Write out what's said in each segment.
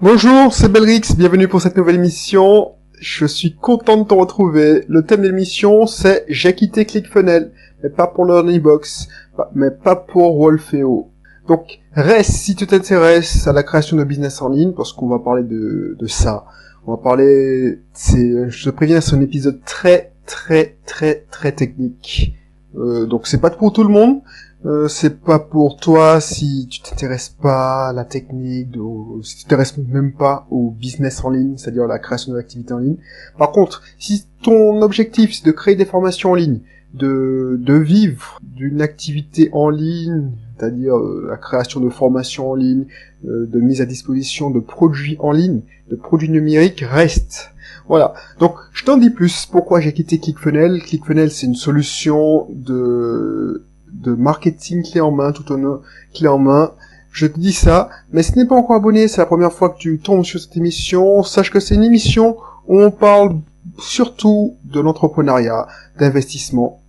Bonjour, c'est Belrix, bienvenue pour cette nouvelle émission. Je suis content de te retrouver. Le thème de l'émission, c'est J'ai quitté ClickFunnels, mais pas pour Learnybox, mais pas pour Wolfeo. Donc, reste si tu t'intéresses à la création de business en ligne, parce qu'on va parler de ça. On va parler, je te préviens, c'est un épisode très technique. Donc c'est pas pour tout le monde. C'est pas pour toi si tu t'intéresses pas à la technique, si tu t'intéresses même pas au business en ligne, c'est-à-dire la création d'activités en ligne. Par contre, si ton objectif c'est de créer des formations en ligne, de vivre d'une activité en ligne, c'est-à-dire la création de formations en ligne, de mise à disposition de produits en ligne, de produits numériques, reste. Voilà. Donc, je t'en dis plus. Pourquoi j'ai quitté ClickFunnels. ClickFunnels, c'est une solution de marketing clé en main, clé en main. Je te dis ça, mais si tu n'es pas encore abonné, c'est la première fois que tu tombes sur cette émission, sache que c'est une émission où on parle surtout de l'entrepreneuriat, d'investissement,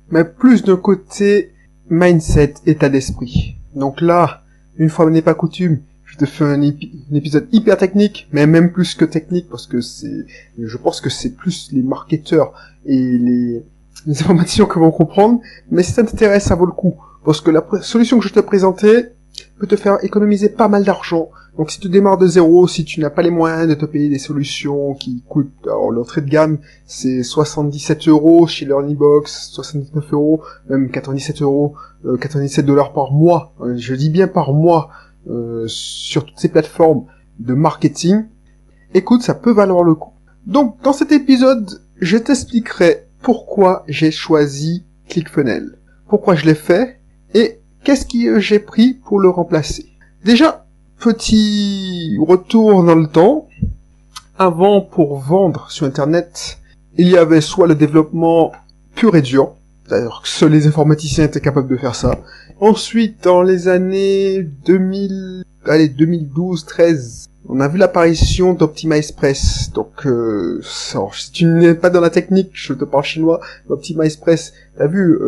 mais plus d'un côté mindset, état d'esprit. Donc là, une fois n'est pas coutume, je te fais un épisode hyper technique, mais même plus que technique, parce que je pense que c'est plus les marketeurs et les informations que vont comprendre, mais si ça t'intéresse, ça vaut le coup, parce que la solution que je te présentais peut te faire économiser pas mal d'argent. Donc si tu démarres de zéro, si tu n'as pas les moyens de te payer des solutions qui coûtent, alors l'entrée de gamme c'est 77 € chez Learnybox, 79 €, même 97 €, 97 $ par mois, je dis bien par mois, sur toutes ces plateformes de marketing, écoute, ça peut valoir le coup. Donc dans cet épisode, je t'expliquerai pourquoi j'ai choisi ClickFunnels, pourquoi je l'ai fait, et qu'est-ce que j'ai pris pour le remplacer. Déjà, petit retour dans le temps. Avant, pour vendre sur Internet, il y avait soit le développement pur et dur, c'est-à-dire que seuls les informaticiens étaient capables de faire ça. Ensuite, dans les années 2012-13, on a vu l'apparition d'OptimizePress. Donc, alors, si tu n'es pas dans la technique, je te parle chinois. OptimizePress, t'as vu,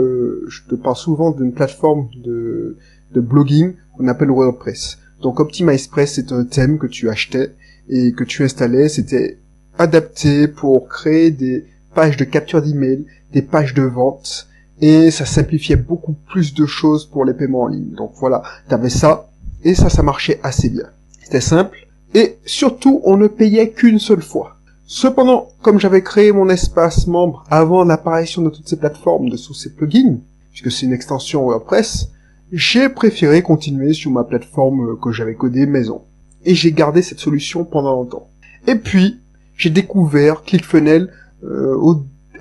je te parle souvent d'une plateforme de blogging qu'on appelle WordPress. Donc, OptimizePress, c'est un thème que tu achetais et que tu installais. C'était adapté pour créer des pages de capture d'email, des pages de vente, et ça simplifiait beaucoup plus de choses pour les paiements en ligne. Donc voilà, t'avais ça, et ça marchait assez bien. C'était simple. Et surtout, on ne payait qu'une seule fois. Cependant, comme j'avais créé mon espace membre avant l'apparition de toutes ces plateformes, de tous ces plugins, puisque c'est une extension WordPress, j'ai préféré continuer sur ma plateforme que j'avais codée maison. Et j'ai gardé cette solution pendant longtemps. Et puis, j'ai découvert ClickFunnels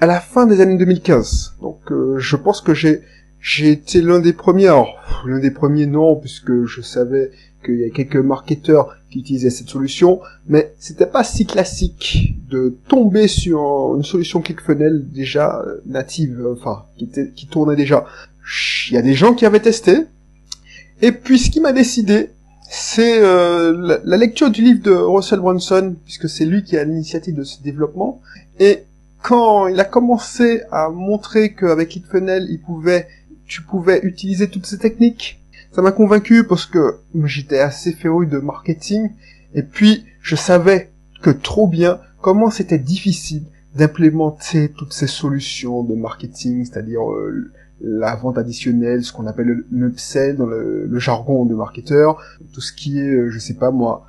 à la fin des années 2015. Donc, je pense que j'ai été l'un des premiers. Alors, l'un des premiers non, puisque je savais qu'il y a quelques marketeurs qui utilisaient cette solution, mais c'était pas si classique de tomber sur une solution ClickFunnels déjà native, enfin, qui tournait déjà. Il y a des gens qui avaient testé, et puis ce qui m'a décidé, c'est la lecture du livre de Russell Brunson, puisque c'est lui qui a l'initiative de ce développement, et quand il a commencé à montrer qu'avec ClickFunnels, tu pouvais utiliser toutes ces techniques, ça m'a convaincu parce que j'étais assez féru de marketing, et puis je savais que trop bien comment c'était difficile d'implémenter toutes ces solutions de marketing, c'est-à-dire la vente additionnelle, ce qu'on appelle le upsell dans le jargon de marketeur, tout ce qui est, je sais pas moi,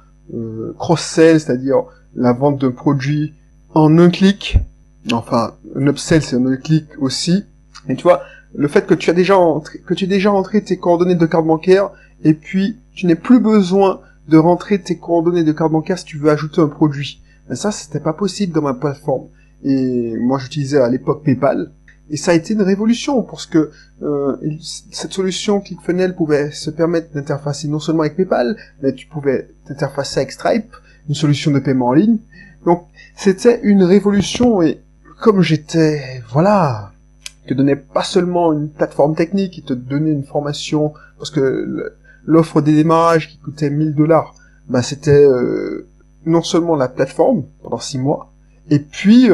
cross-sell, c'est-à-dire la vente d'un produit en un clic, enfin, un upsell c'est en un clic aussi, et tu vois, le fait que tu aies déjà entré tes coordonnées de carte bancaire, et puis tu n'aies plus besoin de rentrer tes coordonnées de carte bancaire si tu veux ajouter un produit. Mais ça, c'était pas possible dans ma plateforme. Et moi, j'utilisais à l'époque PayPal, et ça a été une révolution, parce que cette solution ClickFunnels pouvait se permettre d'interfacer non seulement avec PayPal, mais tu pouvais t'interfacer avec Stripe, une solution de paiement en ligne. Donc, c'était une révolution, et comme j'étais, voilà, te donnait pas seulement une plateforme technique, il te donnait une formation, parce que l'offre des démarrages qui coûtait 1000 $, ben c'était non seulement la plateforme pendant 6 mois, et puis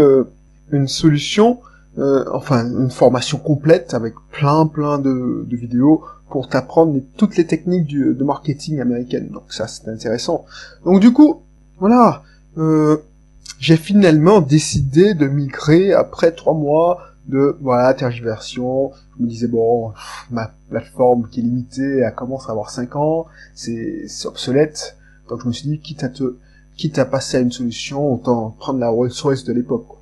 une solution, enfin une formation complète avec plein de vidéos pour t'apprendre toutes les techniques de marketing américaine. Donc ça, c'est intéressant. Donc du coup, voilà, j'ai finalement décidé de migrer après 3 mois de, voilà, tergiversion. Je me disais, bon, ma plateforme qui est limitée, elle commence à avoir 5 ans, c'est obsolète. Donc je me suis dit, quitte à passer à une solution, autant prendre la Rolls-Royce de l'époque, quoi.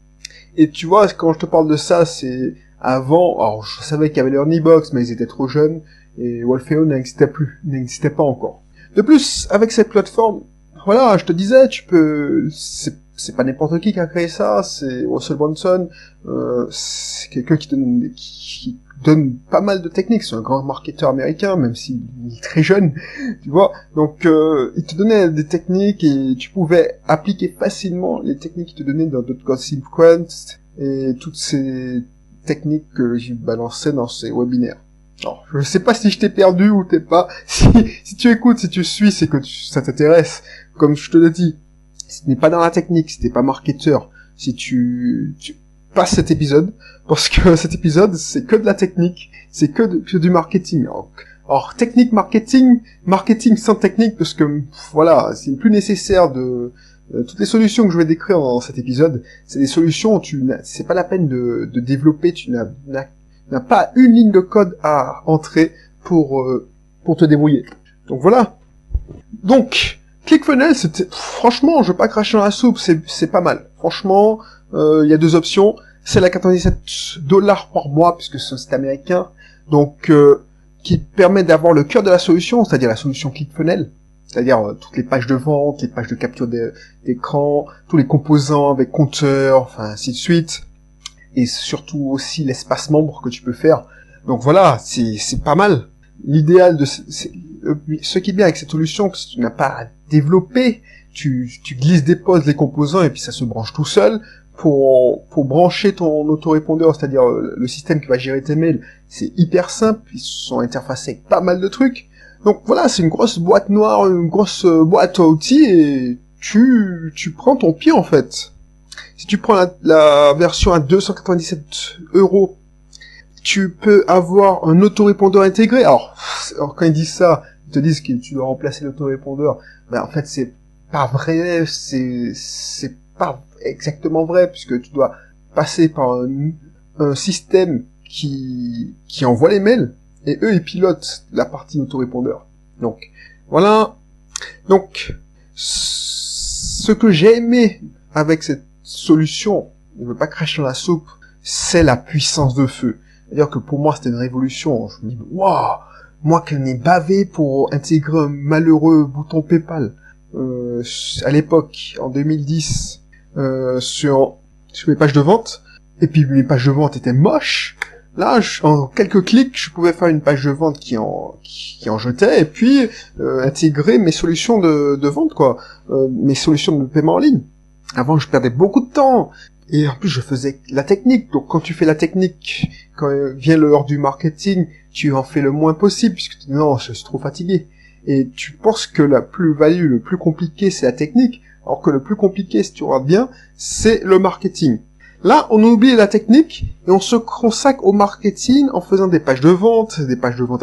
Et tu vois, quand je te parle de ça, c'est avant, alors je savais qu'il y avait les Erniebox, mais ils étaient trop jeunes, et Wolfeo n'existait pas encore. De plus, avec cette plateforme, voilà, je te disais, c'est pas n'importe qui a créé ça, c'est Russell Brunson, c'est quelqu'un qui donne pas mal de techniques, c'est un grand marketeur américain, même s'il est très jeune, tu vois. Donc, il te donnait des techniques et tu pouvais appliquer facilement les techniques qu'il te donnait dans .consequence et toutes ces techniques que j'ai balancées dans ces webinaires. Alors, je sais pas si je t'ai perdu ou t'es pas. Si tu écoutes, si tu suis, c'est que ça t'intéresse. Comme je te l'ai dit, si tu n'es pas dans la technique, si t'es pas marketeur, si tu passes cet épisode, parce que cet épisode, c'est que de la technique, c'est que du marketing. Alors, technique, marketing sans technique, parce que, voilà, c'est plus nécessaire toutes les solutions que je vais décrire dans cet épisode, c'est des solutions où c'est pas la peine de développer, tu n'as pas une ligne de code à entrer pour te débrouiller. Donc voilà. Donc, ClickFunnels, franchement, je veux pas cracher dans la soupe, c'est pas mal. Franchement, il y a 2 options. C'est la $97 par mois, puisque c'est un site américain, donc qui permet d'avoir le cœur de la solution, c'est-à-dire la solution ClickFunnels, c'est-à-dire toutes les pages de vente, les pages de capture d'écran, tous les composants avec compteur, enfin ainsi de suite, et surtout aussi l'espace membre que tu peux faire. Donc voilà, c'est pas mal. L'idéal ce qui est bien avec cette solution, c'est que tu n'as pas à développer, tu glisses, déposes les composants et puis ça se branche tout seul. Pour brancher ton autorépondeur, c'est-à-dire le système qui va gérer tes mails, c'est hyper simple, ils sont interfacés avec pas mal de trucs. Donc voilà, c'est une grosse boîte noire, une grosse boîte à outils, et tu prends ton pied en fait. Si tu prends la version à 297 €, tu peux avoir un autorépondeur intégré. Alors quand ils disent ça, ils te disent que tu dois remplacer l'autorépondeur, mais en fait c'est pas vrai, c'est pas exactement vrai, puisque tu dois passer par un système qui envoie les mails, et eux ils pilotent la partie autorépondeur. Donc voilà. Donc ce que j'ai aimé avec cette solution, je veux pas cracher dans la soupe, c'est la puissance de feu. C'est-à-dire que pour moi c'était une révolution. Je me dis waouh, moi qui en ai bavé pour intégrer un malheureux bouton PayPal à l'époque en 2010 sur mes pages de vente, et puis mes pages de vente étaient moches. Là, en quelques clics, je pouvais faire une page de vente qui en jetait, et puis intégrer mes solutions de vente, quoi, mes solutions de paiement en ligne. Avant, je perdais beaucoup de temps, et en plus, je faisais la technique. Donc, quand tu fais la technique, quand vient l'heure du marketing, tu en fais le moins possible, puisque tu dis non, je suis trop fatigué. Et tu penses que la plus-value, le plus compliqué, c'est la technique, alors que le plus compliqué, si tu regardes bien, c'est le marketing. Là, on oublie la technique et on se consacre au marketing en faisant des pages de vente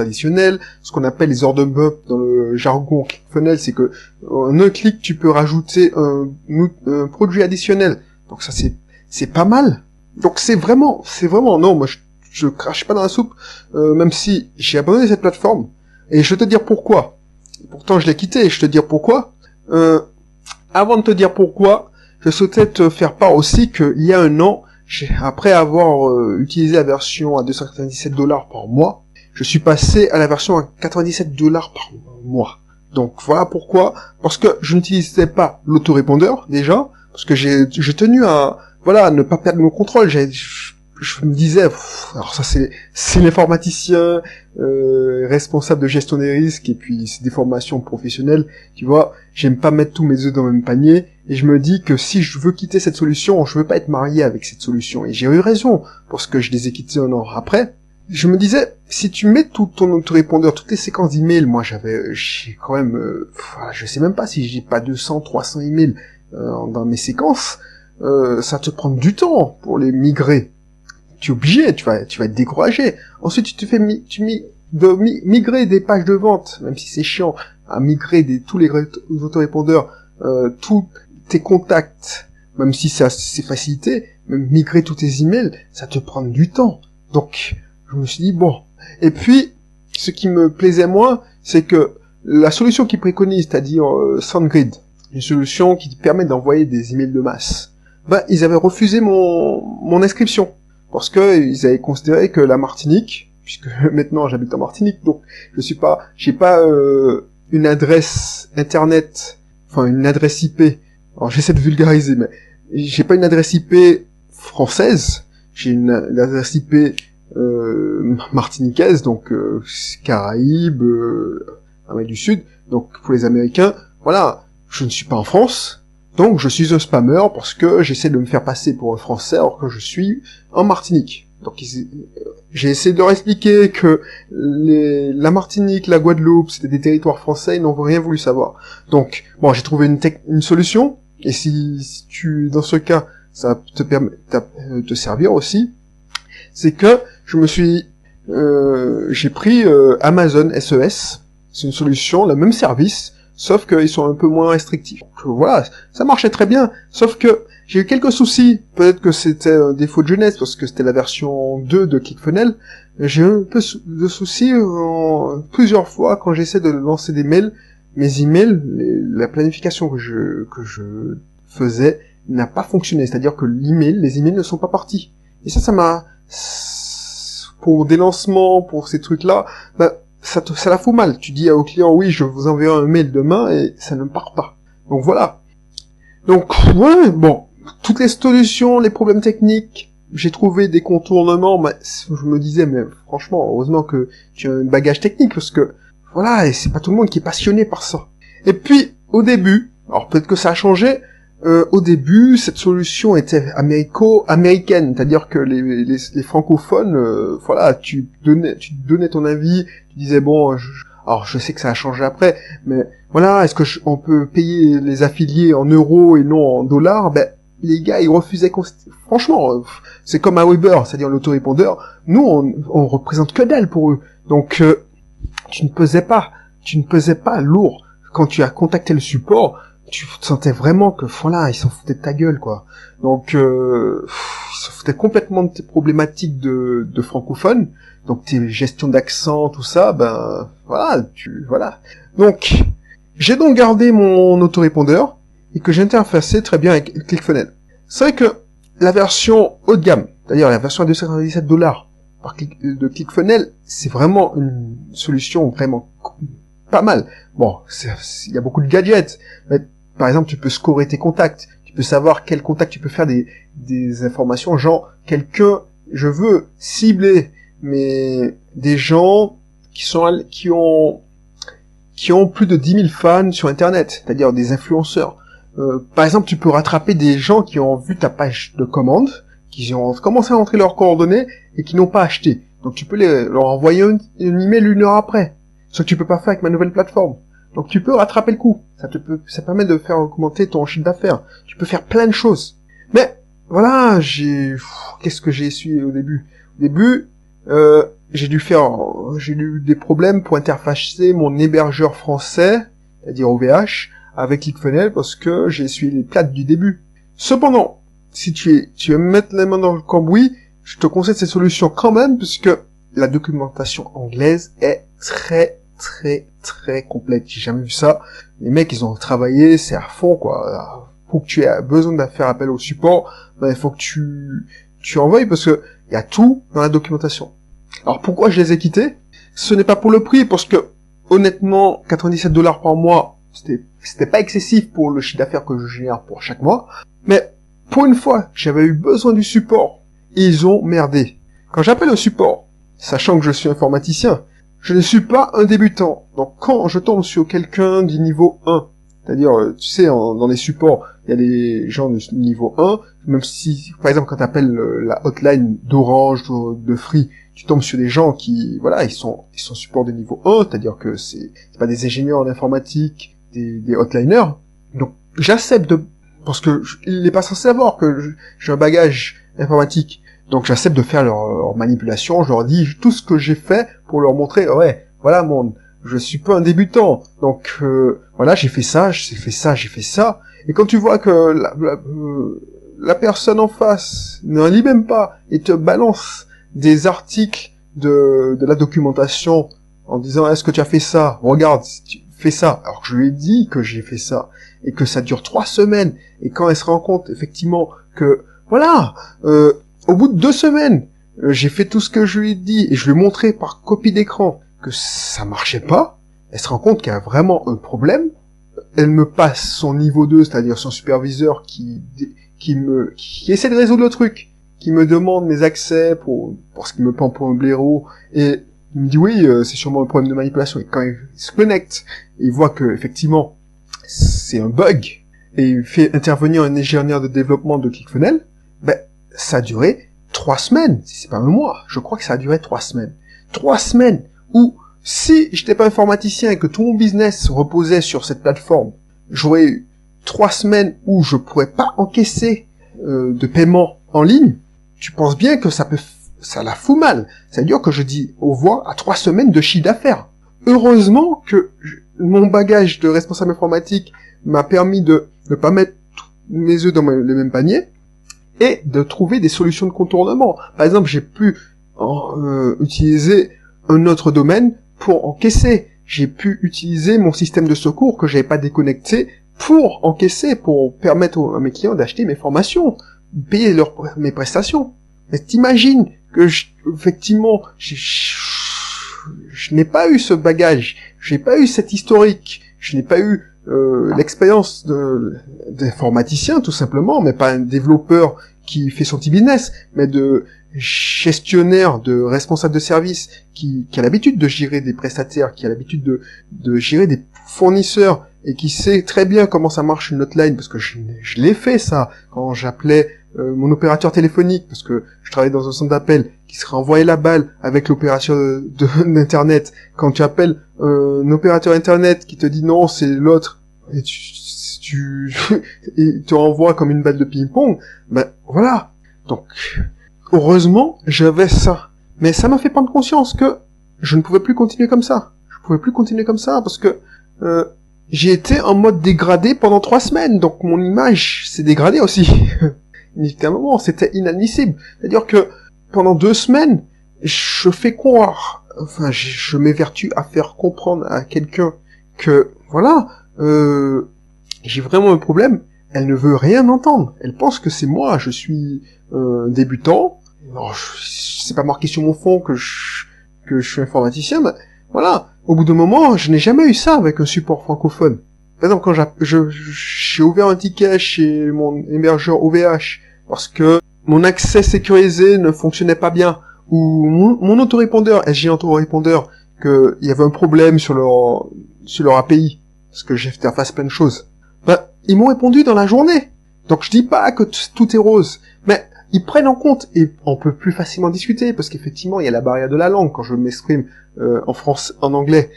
additionnelles, ce qu'on appelle les order bumps dans le jargon ClickFunnels, c'est que en un clic, tu peux rajouter un produit additionnel. Donc ça, c'est pas mal. Donc c'est vraiment, non, moi je crache pas dans la soupe, même si j'ai abandonné cette plateforme. Et je vais te dire pourquoi. Pourtant, je l'ai quitté, et je vais te dire pourquoi. Avant de te dire pourquoi, je souhaitais te faire part aussi qu'il y a 1 an, après avoir utilisé la version à $297 par mois, je suis passé à la version à $97 par mois. Donc voilà pourquoi. Parce que je n'utilisais pas l'autorépondeur, déjà, parce que j'ai tenu à ne pas perdre mon contrôle. Je me disais, alors ça c'est l'informaticien responsable de gestion des risques, et puis c'est des formations professionnelles, tu vois, j'aime pas mettre tous mes œufs dans le même panier, et je me dis que si je veux quitter cette solution, je veux pas être marié avec cette solution, et j'ai eu raison, parce que je les ai quittés 1 an après. Je me disais, si tu mets tout ton autorépondeur, toutes les séquences d'emails, moi j'ai quand même, je sais même pas si j'ai pas 200, 300 emails dans mes séquences, ça te prend du temps pour les migrer. Tu es obligé, tu vas être découragé. Ensuite, tu de migrer des pages de vente, même si c'est chiant, à migrer tous les autorépondeurs, tous tes contacts, même si c'est facilité, même migrer tous tes emails, ça te prend du temps. Donc, je me suis dit, bon. Et puis, ce qui me plaisait moins, c'est que la solution qu'ils préconisent, c'est-à-dire SendGrid, une solution qui te permet d'envoyer des emails de masse, ils avaient refusé mon inscription. Parce que ils avaient considéré que la Martinique, puisque maintenant j'habite en Martinique, donc j'ai pas une adresse internet, enfin une adresse IP. Alors j'essaie de vulgariser, mais j'ai pas une adresse IP française, j'ai une adresse IP martiniquaise, donc Caraïbes, Amérique du Sud. Donc pour les Américains, voilà, je ne suis pas en France. Donc je suis un spammer parce que j'essaie de me faire passer pour un Français alors que je suis en Martinique. Donc j'ai essayé de leur expliquer que la Martinique, la Guadeloupe, c'était des territoires français, ils n'ont rien voulu savoir. Donc bon, j'ai trouvé une solution, et si tu, dans ce cas, ça te permet de te servir aussi, c'est que j'ai pris Amazon SES, c'est une solution, le même service, sauf qu'ils sont un peu moins restrictifs. Donc, voilà, ça marchait très bien, sauf que j'ai eu quelques soucis. Peut-être que c'était un défaut de jeunesse, parce que c'était la version 2 de ClickFunnels. J'ai eu un peu de soucis plusieurs fois quand j'essaie de lancer des mails. Mes emails, la planification que je faisais n'a pas fonctionné. C'est-à-dire que les emails ne sont pas partis. Et ça m'a... Pour des lancements, pour ces trucs-là, ça la fout mal. Tu dis au client, oui, je vous enverrai un mail demain, et ça ne part pas. Donc voilà. Donc, ouais, bon. Toutes les solutions, les problèmes techniques, j'ai trouvé des contournements, je me disais, mais franchement, heureusement que tu as un bagage technique, parce que, voilà, et c'est pas tout le monde qui est passionné par ça. Et puis, au début, alors peut-être que ça a changé, au début, cette solution était américaine, c'est-à-dire que les francophones, voilà, tu donnais ton avis, tu disais bon, alors je sais que ça a changé après, mais voilà, est-ce que on peut payer les affiliés en euros et non en dollars? Les gars, ils refusaient franchement, c'est comme à Weber, c'est-à-dire l'autorépondeur, nous on représente que dalle pour eux. Donc tu ne pesais pas lourd. Quand tu as contacté le support, tu sentais vraiment que voilà, ils s'en foutaient de ta gueule, quoi. Donc ils s'en foutaient complètement de tes problématiques de francophone, donc tes gestions d'accent, tout ça, voilà. Donc j'ai donc gardé mon autorépondeur et que j'ai interfacé très bien avec ClickFunnels. C'est vrai que la version haut de gamme, c'est-à-dire la version à $297 de ClickFunnels, c'est vraiment une solution vraiment pas mal. Bon, il y a beaucoup de gadgets, mais par exemple, tu peux scorer tes contacts, tu peux savoir quel contact tu peux faire des informations, genre je veux cibler des gens qui ont plus de 10 000 fans sur Internet, c'est-à-dire des influenceurs. Par exemple, tu peux rattraper des gens qui ont vu ta page de commande, qui ont commencé à entrer leurs coordonnées et qui n'ont pas acheté. Donc tu peux leur envoyer un email 1 heure après. Ce que tu peux pas faire avec ma nouvelle plateforme. Donc tu peux rattraper le coup. Ça permet de faire augmenter ton chiffre d'affaires. Tu peux faire plein de choses. Mais voilà, qu'est-ce que j'ai essuyé au début? Au début, j'ai eu des problèmes pour interfacer mon hébergeur français, c'est-à-dire OVH, avec ClickFunnels parce que j'ai essuyé les plates du début. Cependant, si tu veux mettre les mains dans le cambouis, je te conseille cette solution quand même, puisque la documentation anglaise est très très très complète. J'ai jamais vu ça. Les mecs, ils ont travaillé, c'est à fond, quoi. Faut que tu aies besoin de faire appel au support, il faut que tu envoies, parce que il y a tout dans la documentation. Alors pourquoi je les ai quittés? Ce n'est pas pour le prix, parce que honnêtement, $97 par mois, c'était pas excessif pour le chiffre d'affaires que je génère pour chaque mois, mais pour une fois, j'avais eu besoin du support, et ils ont merdé. Quand j'appelle au support, sachant que je suis informaticien, je ne suis pas un débutant. Donc quand je tombe sur quelqu'un du niveau 1, c'est-à-dire, tu sais, dans les supports, il y a des gens de niveau 1, même si, par exemple, quand tu appelles la hotline d'Orange, de Free, tu tombes sur des gens qui, voilà, ils sont support de niveau 1, c'est-à-dire que c'est pas des ingénieurs en informatique, des hotliners. Donc j'accepte parce que il n'est pas censé savoir que j'ai un bagage informatique. Donc j'accepte de faire leur manipulation, je leur dis tout ce que j'ai fait pour leur montrer, ouais, voilà, je suis pas un débutant, donc voilà, j'ai fait ça, j'ai fait ça. Et quand tu vois que la personne en face ne lit même pas et te balance des articles de la documentation en disant est-ce que tu as fait ça, regarde, tu fais ça, alors que je lui ai dit que j'ai fait ça et que ça dure 3 semaines, et quand elle se rend compte effectivement que voilà, au bout de 2 semaines j'ai fait tout ce que je lui ai dit et je lui ai montré par copie d'écran que ça marchait pas, elle se rend compte qu'il y a vraiment un problème. Elle me passe son niveau 2, c'est-à-dire son superviseur qui essaie de résoudre le truc, qui me demande mes accès parce qu'il me prend pour un blaireau, et il me dit oui, c'est sûrement un problème de manipulation. Et quand il se connecte, il voit que effectivement c'est un bug, et il fait intervenir un ingénieur de développement de ClickFunnels, ben ça a duré 3 semaines, si c'est pas un mois, je crois que ça a duré 3 semaines. 3 semaines où, si j'étais pas informaticien et que tout mon business reposait sur cette plateforme, j'aurais eu 3 semaines où je pourrais pas encaisser de paiement en ligne. Tu penses bien que ça la fout mal. Ça veut dire que je dis au revoir à 3 semaines de chiffre d'affaires. Heureusement que mon bagage de responsable informatique m'a permis de ne pas mettre mes œufs dans le même panier et de trouver des solutions de contournement. Par exemple, j'ai pu utiliser un autre domaine pour encaisser. J'ai pu utiliser mon système de secours que j'avais pas déconnecté pour encaisser, pour permettre à mes clients d'acheter mes formations, payer mes prestations. Mais t'imagines que effectivement, je n'ai pas eu ce bagage, j'ai pas eu cet historique, je n'ai pas eu l'expérience d'informaticien tout simplement, mais pas un développeur qui fait son petit business, mais de gestionnaire, de responsable de service qui a l'habitude de gérer des prestataires, qui a l'habitude de gérer des fournisseurs et qui sait très bien comment ça marche une hotline, parce que je l'ai fait ça quand j'appelais mon opérateur téléphonique, parce que je travaillais dans un centre d'appel qui se renvoyait la balle avec l'opérateur d'internet. Quand tu appelles un opérateur internet qui te dit non, c'est l'autre, et il te renvoie comme une balle de ping-pong, ben voilà. Donc heureusement, j'avais ça. Mais ça m'a fait prendre conscience que je ne pouvais plus continuer comme ça. Je pouvais plus continuer comme ça parce que j'ai été en mode dégradé pendant 3 semaines. Donc mon image s'est dégradée aussi. À un moment, c'était inadmissible. C'est-à-dire que pendant 2 semaines, je fais croire, enfin, je m'évertue à faire comprendre à quelqu'un que, voilà, j'ai vraiment un problème. Elle ne veut rien entendre. Elle pense que c'est moi, je suis débutant. Alors, c'est pas marqué sur mon fond que je suis informaticien, mais voilà. Au bout d'un moment, je n'ai jamais eu ça avec un support francophone. Par exemple, quand j'ai ouvert un ticket chez mon hébergeur OVH parce que mon accès sécurisé ne fonctionnait pas bien, ou mon autorépondeur, SG autorépondeur, qu'il y avait un problème sur leur API, parce que j'ai fait face plein de choses. Ben, ils m'ont répondu dans la journée. Donc je dis pas que tout est rose, mais ils prennent en compte, et on peut plus facilement discuter, parce qu'effectivement, il y a la barrière de la langue quand je m'exprime en anglais.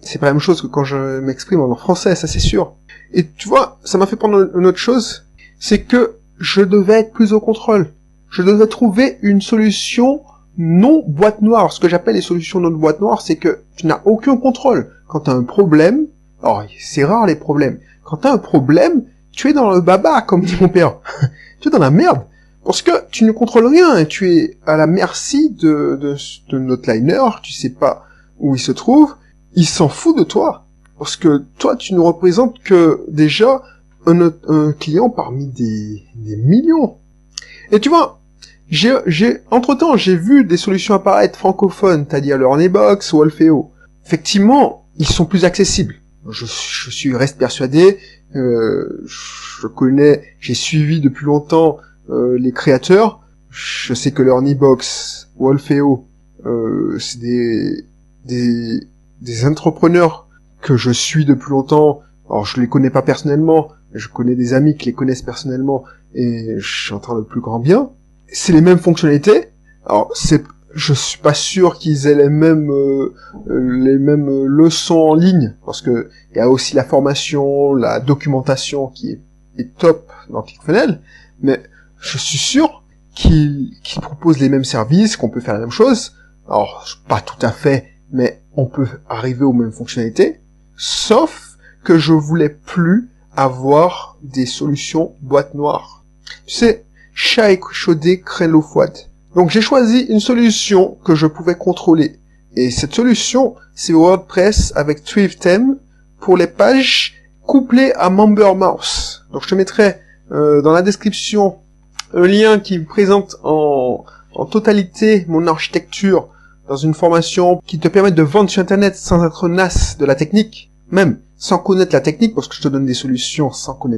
C'est pas la même chose que quand je m'exprime en français, ça c'est sûr. Et tu vois, ça m'a fait prendre une autre chose, c'est que je devais être plus au contrôle. Je devais trouver une solution non boîte noire. Ce que j'appelle les solutions non boîte noire, c'est que tu n'as aucun contrôle. Quand tu as un problème, alors c'est rare les problèmes, quand tu as un problème, tu es dans le baba, comme dit mon père. Tu es dans la merde. Parce que tu ne contrôles rien, et tu es à la merci de notre liner, tu sais pas où il se trouve, il s'en fout de toi. Parce que toi, tu ne représentes que déjà un client parmi des millions. Et tu vois, entre-temps, j'ai vu des solutions apparaître francophones, c'est-à-dire le Honeybox ou Alfeo. Effectivement, ils sont plus accessibles. Je reste persuadé, j'ai suivi depuis longtemps les créateurs. Je sais que le Honeybox ou Alfeo, c'est des entrepreneurs que je suis depuis longtemps. Alors je les connais pas personnellement, je connais des amis qui les connaissent personnellement et j'entends le plus grand bien. C'est les mêmes fonctionnalités. Alors je suis pas sûr qu'ils aient les mêmes leçons en ligne, parce que il y a aussi la formation, la documentation qui est top dans ClickFunnels, mais je suis sûr qu'ils proposent les mêmes services, qu'on peut faire la même chose. Alors, pas tout à fait, mais on peut arriver aux mêmes fonctionnalités, sauf que je voulais plus avoir des solutions boîte noire. Tu sais, chat échaudé craint l'eau froide. Donc j'ai choisi une solution que je pouvais contrôler. Et cette solution, c'est WordPress avec ThriveTheme pour les pages couplées à MemberMouse. Donc je te mettrai dans la description un lien qui me présente en totalité mon architecture dans une formation qui te permet de vendre sur Internet sans être naze de la technique, même sans connaître la technique, parce que je te donne des solutions sans que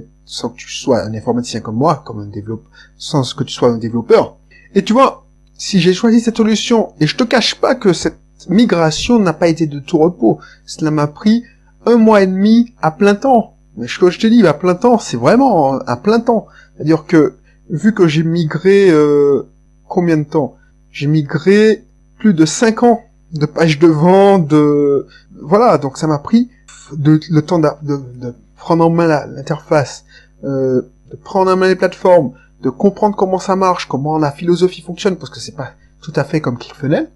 tu sois un informaticien comme moi, comme un développeur, sans que tu sois un développeur. Et tu vois, si j'ai choisi cette solution, et je te cache pas que cette migration n'a pas été de tout repos, cela m'a pris 1 mois et demi à plein temps. Mais ce que je te dis, à plein temps, c'est vraiment à plein temps. C'est-à-dire que, vu que j'ai migré, combien de temps? J'ai migré plus de 5 ans de pages de vente, voilà, donc ça m'a pris le temps de prendre en main l'interface, de prendre en main les plateformes, de comprendre comment ça marche, comment la philosophie fonctionne, parce que c'est pas tout à fait comme ClickFunnels.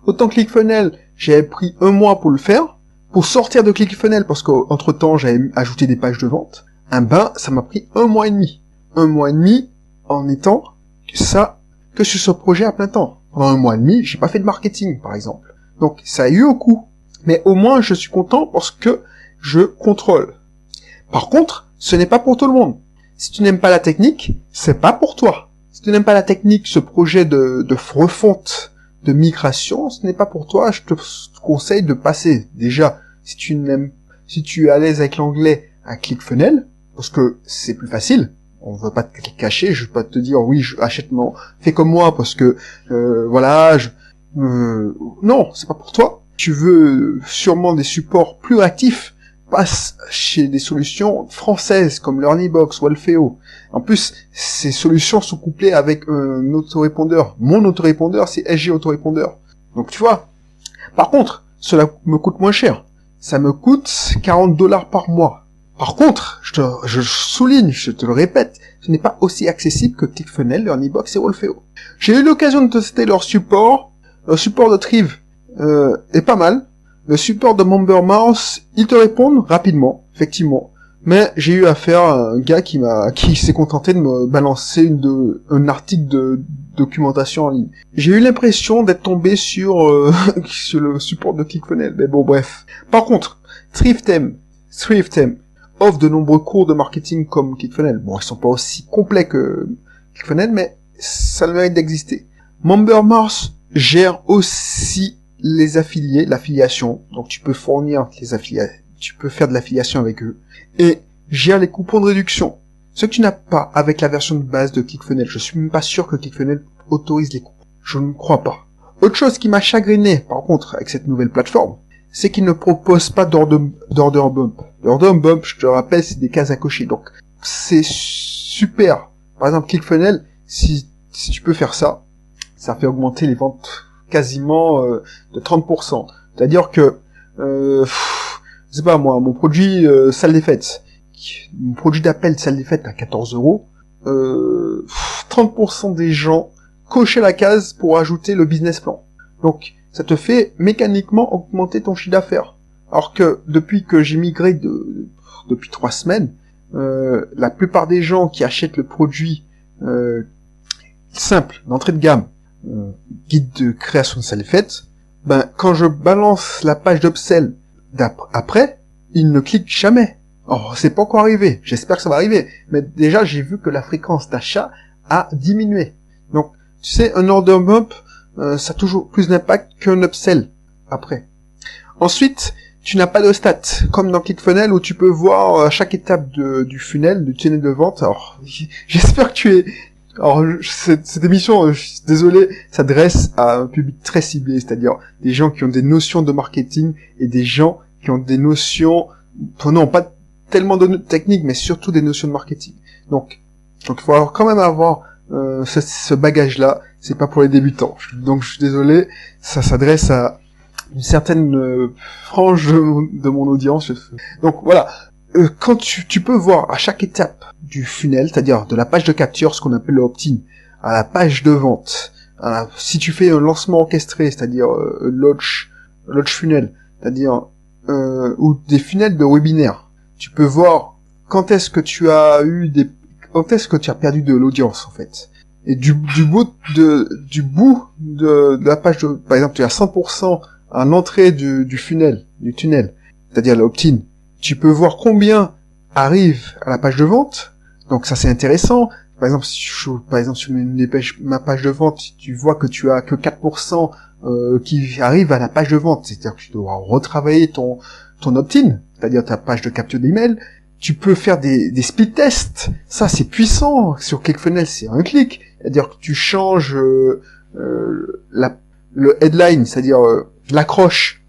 Autant ClickFunnels, j'ai pris 1 mois pour le faire, pour sortir de ClickFunnels, parce qu'entre temps j'avais ajouté des pages de vente. Ça m'a pris 1 mois et demi. 1 mois et demi en étant que sur ce projet à plein temps. Pendant 1 mois et demi, j'ai pas fait de marketing, par exemple. Donc, ça a eu un coût. Mais au moins, je suis content parce que je contrôle. Par contre, ce n'est pas pour tout le monde. Si tu n'aimes pas la technique, c'est pas pour toi. Si tu n'aimes pas la technique, ce projet de refonte, de migration, ce n'est pas pour toi. Je te conseille de passer, déjà, si tu es à l'aise avec l'anglais, à ClickFunnels, parce que c'est plus facile. On veut pas te cacher, je veux pas te dire oui, fais comme moi parce que voilà, non, c'est pas pour toi. Tu veux sûrement des supports plus réactifs, passe chez des solutions françaises comme LearnyBox ou Alfeo. En plus, ces solutions sont couplées avec un autorépondeur. Mon autorépondeur, c'est SG Autorépondeur. Donc tu vois. Par contre, cela me coûte moins cher. Ça me coûte $40 par mois. Par contre, je souligne, je te le répète, ce n'est pas aussi accessible que ClickFunnels, LearnyBox et Wolfeo. J'ai eu l'occasion de tester leur support. Le support de Thrive est pas mal. Le support de MemberMouse, ils te répondent rapidement, effectivement. Mais j'ai eu affaire à un gars qui s'est contenté de me balancer un article de documentation en ligne. J'ai eu l'impression d'être tombé sur le support de ClickFunnels. Mais bon, bref. Par contre, ThriveTheme offre de nombreux cours de marketing comme ClickFunnels. Bon, ils sont pas aussi complets que ClickFunnels, mais ça le mérite d'exister. MemberMouse gère aussi les affiliés, l'affiliation. Donc tu peux fournir les affiliés, tu peux faire de l'affiliation avec eux. Et gère les coupons de réduction. Ce que tu n'as pas avec la version de base de ClickFunnels. Je suis même pas sûr que ClickFunnels autorise les coupons. Je ne crois pas. Autre chose qui m'a chagriné, par contre, avec cette nouvelle plateforme, c'est qu'il ne propose pas d'order bump. L'order bump, je te rappelle, c'est des cases à cocher. Donc, c'est super. Par exemple, ClickFunnels, si tu peux faire ça, ça fait augmenter les ventes quasiment de 30%. C'est-à-dire que, je sais pas moi, mon produit salle des fêtes, mon produit d'appel salle des fêtes à 14 €, 30% des gens cochaient la case pour ajouter le business plan. Donc, ça te fait mécaniquement augmenter ton chiffre d'affaires. Alors que depuis que j'ai migré depuis 3 semaines, la plupart des gens qui achètent le produit simple, d'entrée de gamme, guide de création de salle des fêtes, quand je balance la page d'upsell après, ils ne cliquent jamais. Oh, c'est pas encore arrivé. J'espère que ça va arriver. Mais déjà, j'ai vu que la fréquence d'achat a diminué. Donc, tu sais, un order bump, ça a toujours plus d'impact qu'un upsell après. Ensuite, tu n'as pas de stats, comme dans ClickFunnels où tu peux voir à chaque étape du funnel, du tunnel de vente. Alors, j'espère que tu es... Alors, cette émission, je suis désolé, s'adresse à un public très ciblé, c'est-à-dire des gens qui ont des notions de marketing et des gens qui ont des notions, non, pas tellement de techniques, mais surtout des notions de marketing. Donc il faut quand même avoir ce bagage-là. C'est pas pour les débutants. Donc, je suis désolé, ça s'adresse à une certaine frange de mon audience. Donc, voilà. Quand tu peux voir à chaque étape du funnel, c'est-à-dire de la page de capture, ce qu'on appelle le opt-in, à la page de vente, si tu fais un lancement orchestré, c'est-à-dire launch funnel, c'est-à-dire ou des funnels de webinaire, tu peux voir quand est-ce que tu as perdu de l'audience en fait. Et du bout de la page par exemple, tu as 100% à l'entrée du tunnel, c'est-à-dire l'opt-in. Tu peux voir combien arrive à la page de vente. Donc ça c'est intéressant. Par exemple, sur ma page de vente, tu vois que tu as que 4% qui arrive à la page de vente. C'est-à-dire que tu dois retravailler ton opt-in, c'est-à-dire ta page de capture d'email. Tu peux faire des speed tests. Ça c'est puissant. Sur ClickFunnels, c'est un clic. C'est-à-dire que tu changes le headline, c'est-à-dire l'accroche,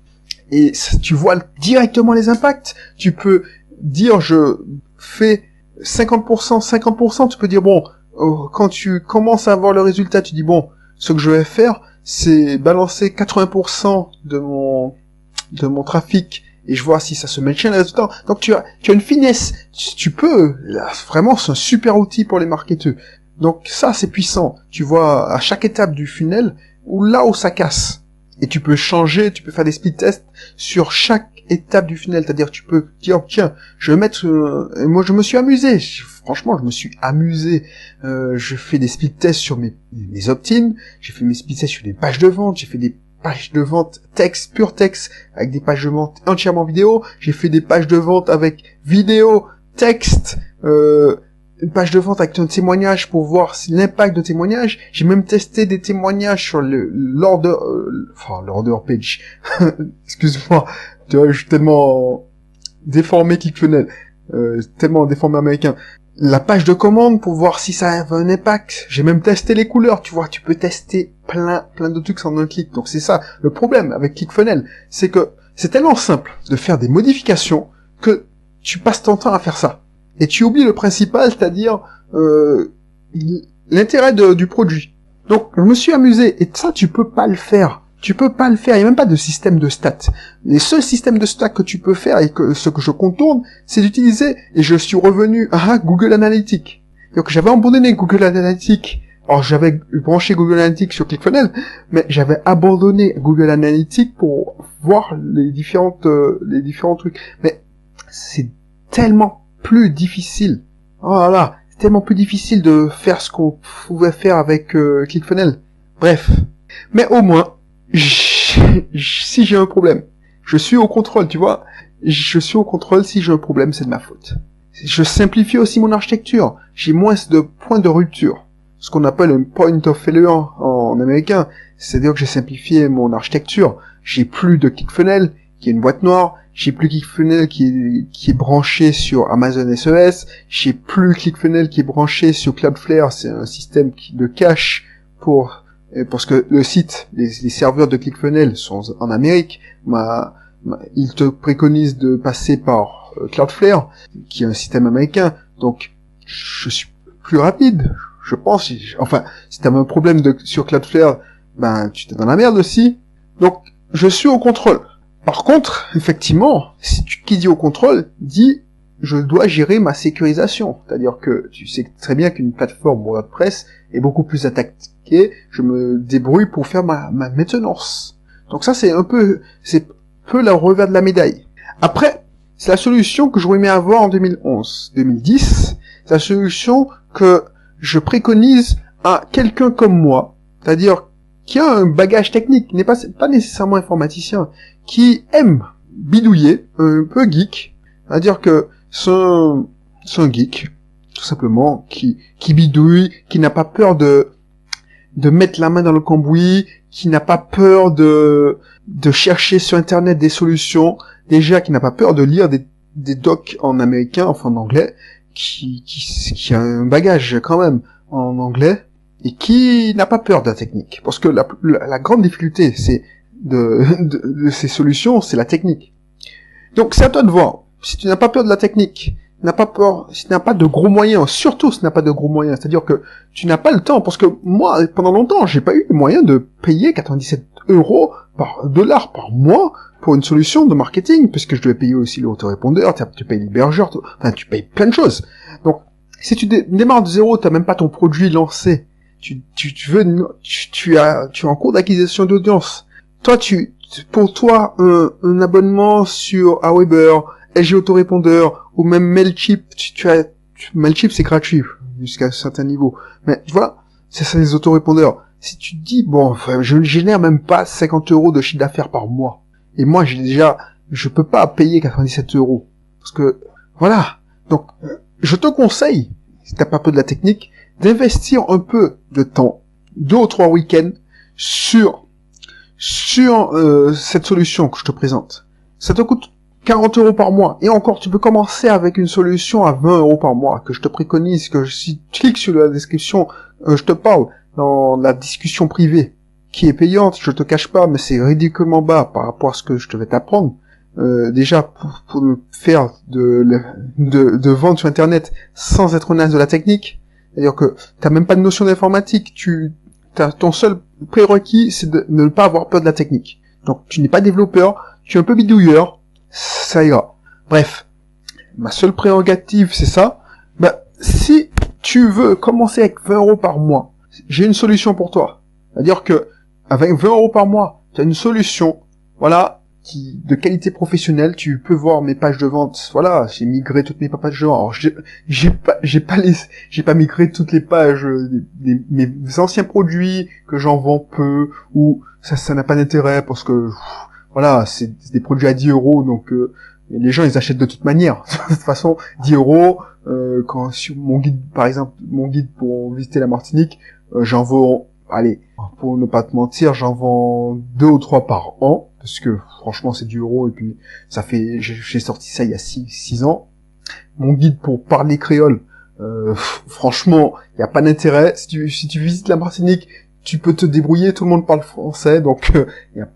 et tu vois directement les impacts. Tu peux dire je fais 50%, tu peux dire bon, quand tu commences à avoir le résultat, tu dis bon, ce que je vais faire, c'est balancer 80% de mon trafic et je vois si ça se maintient le résultat. Donc tu as une finesse, tu peux, là, vraiment c'est un super outil pour les marketeurs. Donc ça c'est puissant. Tu vois à chaque étape du funnel là où ça casse. Et tu peux changer, tu peux faire des speed tests sur chaque étape du funnel. C'est-à-dire tu peux dire tiens, je vais mettre moi je me suis amusé. Franchement, je me suis amusé. Je fais des speed tests sur mes opt-in, j'ai fait mes speed tests sur des pages de vente, j'ai fait des pages de vente texte, pur texte, avec des pages de vente entièrement vidéo, j'ai fait des pages de vente avec vidéo, texte, une page de vente avec un témoignage pour voir l'impact de témoignage. J'ai même testé des témoignages sur l'order page. Excuse-moi, tu vois, je suis tellement déformé ClickFunnels, tellement déformé américain. La page de commande pour voir si ça a un impact. J'ai même testé les couleurs, tu vois, tu peux tester plein de trucs en un clic. Donc c'est ça, le problème avec ClickFunnels, c'est que c'est tellement simple de faire des modifications que tu passes ton temps à faire ça. Et tu oublies le principal, c'est-à-dire l'intérêt du produit. Donc je me suis amusé, et ça tu peux pas le faire. Tu peux pas le faire, il n'y a même pas de système de stats. Les seuls systèmes de stats que tu peux faire, et ce que je contourne, c'est d'utiliser, et je suis revenu à Google Analytics. Donc j'avais abandonné Google Analytics. Alors j'avais branché Google Analytics sur ClickFunnels, mais j'avais abandonné Google Analytics pour voir les différents trucs. Mais c'est tellement plus difficile. Oh là là, c'est tellement plus difficile de faire ce qu'on pouvait faire avec ClickFunnels. Bref. Mais au moins, si j'ai un problème, je suis au contrôle, tu vois. Je suis au contrôle, si j'ai un problème, c'est de ma faute. Je simplifie aussi mon architecture. J'ai moins de points de rupture. Ce qu'on appelle un point of failure en américain. C'est-à-dire que j'ai simplifié mon architecture. J'ai plus de ClickFunnels, qui est une boîte noire. J'ai plus ClickFunnels qui est branché sur Amazon SES. J'ai plus ClickFunnels qui est branché sur Cloudflare. C'est un système de cache parce que le site, les serveurs de ClickFunnels sont en Amérique. Ils te préconisent de passer par Cloudflare, qui est un système américain. Donc, je suis plus rapide, je pense. Enfin, si t'as un problème sur Cloudflare, ben, tu t'es dans la merde aussi. Donc, je suis au contrôle. Par contre, effectivement, qui dit au contrôle, dit je dois gérer ma sécurisation. C'est-à-dire que tu sais très bien qu'une plateforme WordPress est beaucoup plus attaquée. Je me débrouille pour faire ma maintenance. Donc ça, c'est peu le revers de la médaille. Après, c'est la solution que j'aurais aimé avoir en 2011. 2010, c'est la solution que je préconise à quelqu'un comme moi. C'est-à-dire qui a un bagage technique, n'est pas nécessairement informaticien, qui aime bidouiller, un peu geek. C'est-à-dire que c'est un geek, tout simplement, qui bidouille, qui n'a pas peur de mettre la main dans le cambouis, qui n'a pas peur de chercher sur Internet des solutions, déjà qui n'a pas peur de lire des docs en américain, enfin en anglais, qui a un bagage quand même en anglais, et qui n'a pas peur de la technique. Parce que la grande difficulté, c'est de ces solutions, c'est la technique. Donc c'est à toi de voir. Si tu n'as pas peur de la technique, si tu n'as pas de gros moyens, surtout si tu n'as pas de gros moyens, c'est-à-dire que tu n'as pas le temps, parce que moi, pendant longtemps, j'ai pas eu les moyens de payer 97 € par mois pour une solution de marketing, puisque je devais payer aussi l'autorépondeur, tu payes l'hébergeur, tu payes plein de choses. Donc, si tu démarres de zéro, t'as même pas ton produit lancé, tu veux, tu es en cours d'acquisition d'audience. Toi, pour toi, un abonnement sur Aweber, LG Autorépondeur, ou même Mailchimp, Mailchimp c'est gratuit, jusqu'à un certain niveau. Mais, voilà, c'est ça les autorépondeurs. Si tu te dis, bon, je ne génère même pas 50 € de chiffre d'affaires par mois. Et moi, je peux pas payer 97 €. Parce que, voilà. Donc, je te conseille, si t'as pas peu de la technique, d'investir un peu de temps, 2 ou 3 week-ends, sur cette solution que je te présente. Ça te coûte 40 € par mois. Et encore, tu peux commencer avec une solution à 20 € par mois, que je te préconise, si tu cliques sur la description, je te parle dans la discussion privée, qui est payante, je te cache pas, mais c'est ridiculement bas par rapport à ce que je te vais t'apprendre. Déjà, pour faire de vente sur Internet sans être naze de la technique, c'est-à-dire que t'as même pas de notion d'informatique, ton seul prérequis, c'est de ne pas avoir peur de la technique. Donc, tu n'es pas développeur, tu es un peu bidouilleur, ça ira. Bref, ma seule prérogative, c'est ça. Si tu veux commencer avec 20 € par mois, j'ai une solution pour toi. C'est-à-dire que, avec 20 € par mois, tu as une solution, voilà, de qualité professionnelle. Tu peux voir mes pages de vente. Voilà, j'ai migré toutes mes pages de vente. Alors, j'ai pas migré toutes les pages mes anciens produits que j'en vends peu, ou ça n'a pas d'intérêt parce que, voilà, c'est des produits à 10 €, donc, les gens, ils achètent de toute manière. De toute façon, 10 €, quand, sur mon guide, par exemple, mon guide pour visiter la Martinique, j'en vends, allez, pour ne pas te mentir, j'en vends 2 ou 3 par an, parce que, franchement, c'est 10 €, et puis, j'ai sorti ça il y a 6 ans. Mon guide pour parler créole, franchement, il n'y a pas d'intérêt. Si tu visites la Martinique, tu peux te débrouiller, tout le monde parle français, donc,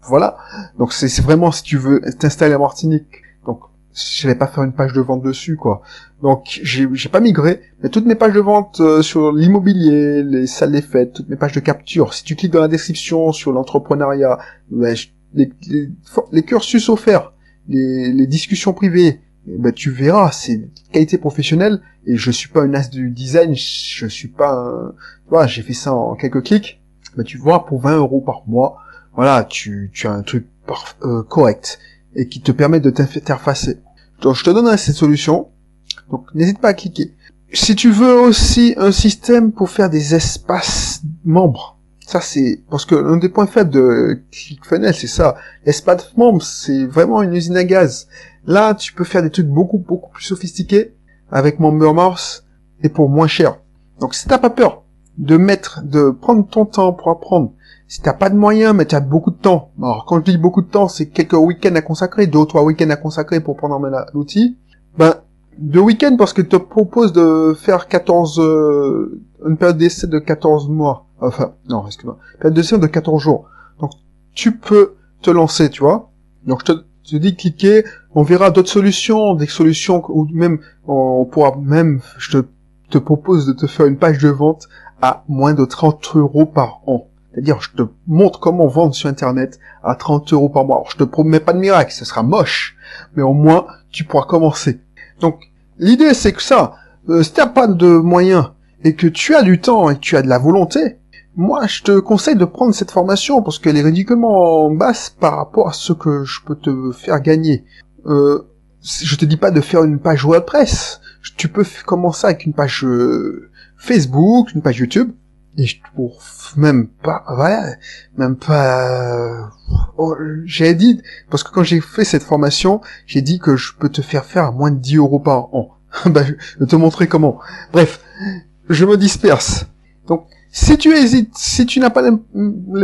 voilà. Donc, c'est vraiment, si tu veux t'installer à Martinique, donc, je vais pas faire une page de vente dessus, quoi. Donc, j'ai pas migré, mais toutes mes pages de vente sur l'immobilier, les salles des fêtes, toutes mes pages de capture, si tu cliques dans la description sur l'entrepreneuriat, les cursus offerts, les discussions privées, tu verras, c'est qualité professionnelle, et je suis pas un as du design, je suis pas voilà, j'ai fait ça en quelques clics, tu vois, pour 20 € par mois, voilà, tu as un truc correct, et qui te permet de t'interfacer. Donc, je te donne cette solution. Donc, n'hésite pas à cliquer. Si tu veux aussi un système pour faire des espaces membres, ça c'est, parce que l'un des points faibles de ClickFunnels, c'est ça. L'espace membre, c'est vraiment une usine à gaz. Là, tu peux faire des trucs beaucoup plus sophistiqués avec MemberMouse et pour moins cher. Donc, si t'as pas peur de prendre ton temps pour apprendre, si t'as pas de moyens, mais tu as beaucoup de temps. Alors, quand je dis beaucoup de temps, c'est quelques week-ends à consacrer, 2 ou 3 week-ends à consacrer pour prendre en main l'outil. 2 week-ends parce que te propose de faire une période d'essai de 14 mois. Enfin, non, excuse-moi. Période d'essai de 14 jours. Donc, tu peux te lancer, tu vois. Donc, je te dis cliquer, on verra d'autres solutions, des solutions, ou même, je te propose de te faire une page de vente à moins de 30 € par an. C'est-à-dire, je te montre comment vendre sur Internet à 30 € par mois. Alors, je te promets pas de miracle, ce sera moche, mais au moins, tu pourras commencer. Donc, l'idée, c'est que si t'as pas de moyens, et que tu as du temps, et que tu as de la volonté, moi, je te conseille de prendre cette formation, parce qu'elle est ridiculement basse par rapport à ce que je peux te faire gagner. Je te dis pas de faire une page WordPress. Tu peux commencer avec une page Facebook, une page YouTube, et pour j'ai dit, parce que quand j'ai fait cette formation, j'ai dit que je peux te faire à moins de 10 € par an. Je vais te montrer comment. Bref, je me disperse. Donc, si tu hésites, si tu n'as pas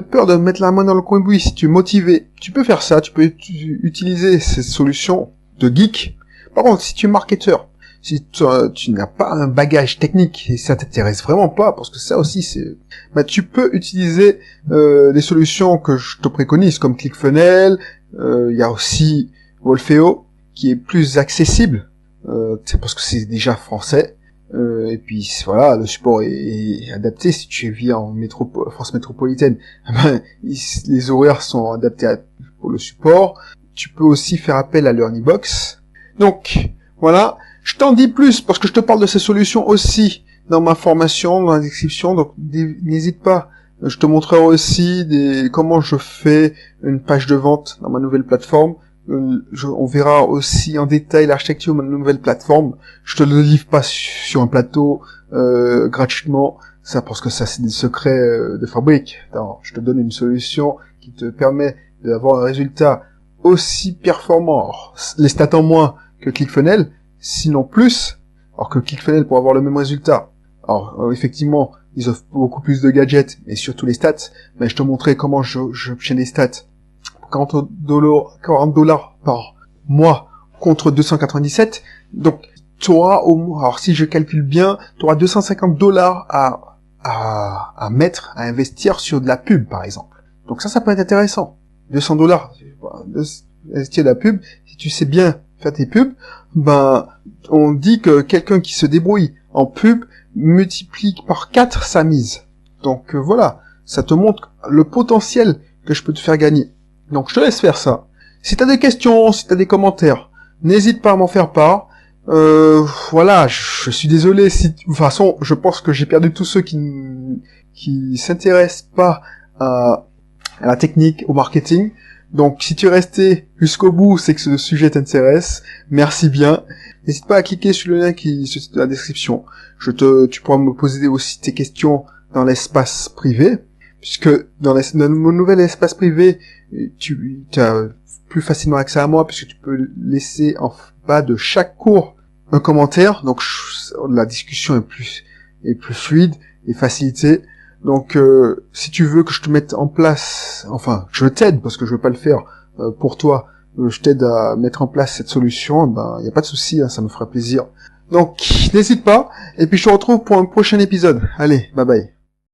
peur de mettre la main dans le cambouis, si tu es motivé, tu peux faire ça, tu peux utiliser ces solutions de geek. Par contre, si tu es marketeur, si tu n'as pas un bagage technique et ça t'intéresse vraiment pas, parce que ça aussi tu peux utiliser des solutions que je te préconise comme ClickFunnels. Il y a aussi Wolfeo qui est plus accessible, parce que c'est déjà français. Et puis voilà, le support est adapté. Si tu vis en France métropolitaine, les horaires sont adaptés pour le support. Tu peux aussi faire appel à l'Earnybox. Donc voilà. Je t'en dis plus parce que je te parle de ces solutions aussi dans ma formation, dans la description, donc n'hésite pas. Je te montrerai aussi comment je fais une page de vente dans ma nouvelle plateforme. On verra aussi en détail l'architecture de ma nouvelle plateforme. Je te le livre pas sur un plateau gratuitement, ça parce que ça c'est des secrets de fabrique. Non, je te donne une solution qui te permet d'avoir un résultat aussi performant. Alors, les stats en moins que ClickFunnels, sinon plus. Alors que ClickFunnels pour avoir le même résultat. Alors effectivement, ils offrent beaucoup plus de gadgets, mais surtout les stats. Mais je te montrerai comment j'obtiens les stats. 40 dollars par mois contre 297. Donc, tu auras au moins, alors si je calcule bien, tu auras 250 dollars à mettre, à investir sur de la pub, par exemple. Donc ça peut être intéressant. 200 dollars, investir de la pub. Si tu sais bien faire tes pubs, ben, on dit que quelqu'un qui se débrouille en pub multiplie par 4 sa mise. Donc voilà, ça te montre le potentiel que je peux te faire gagner. Donc je te laisse faire ça. Si t'as des questions, si t'as des commentaires, n'hésite pas à m'en faire part. Voilà, je suis désolé si, de toute façon, je pense que j'ai perdu tous ceux qui s'intéressent pas à la technique, au marketing. Donc si tu es resté jusqu'au bout, c'est que ce sujet t'intéresse. Merci bien. N'hésite pas à cliquer sur le lien qui est dans la description. Tu pourras me poser aussi tes questions dans l'espace privé, puisque dans mon nouvel espace privé, tu as plus facilement accès à moi, puisque tu peux laisser en bas de chaque cours un commentaire. Donc la discussion est plus fluide et facilitée. Donc si tu veux que je te mette en place, enfin je t'aide parce que je veux pas le faire pour toi, je t'aide à mettre en place cette solution, ben y a pas de souci, hein, ça me fera plaisir. Donc n'hésite pas, et puis je te retrouve pour un prochain épisode. Allez, bye bye.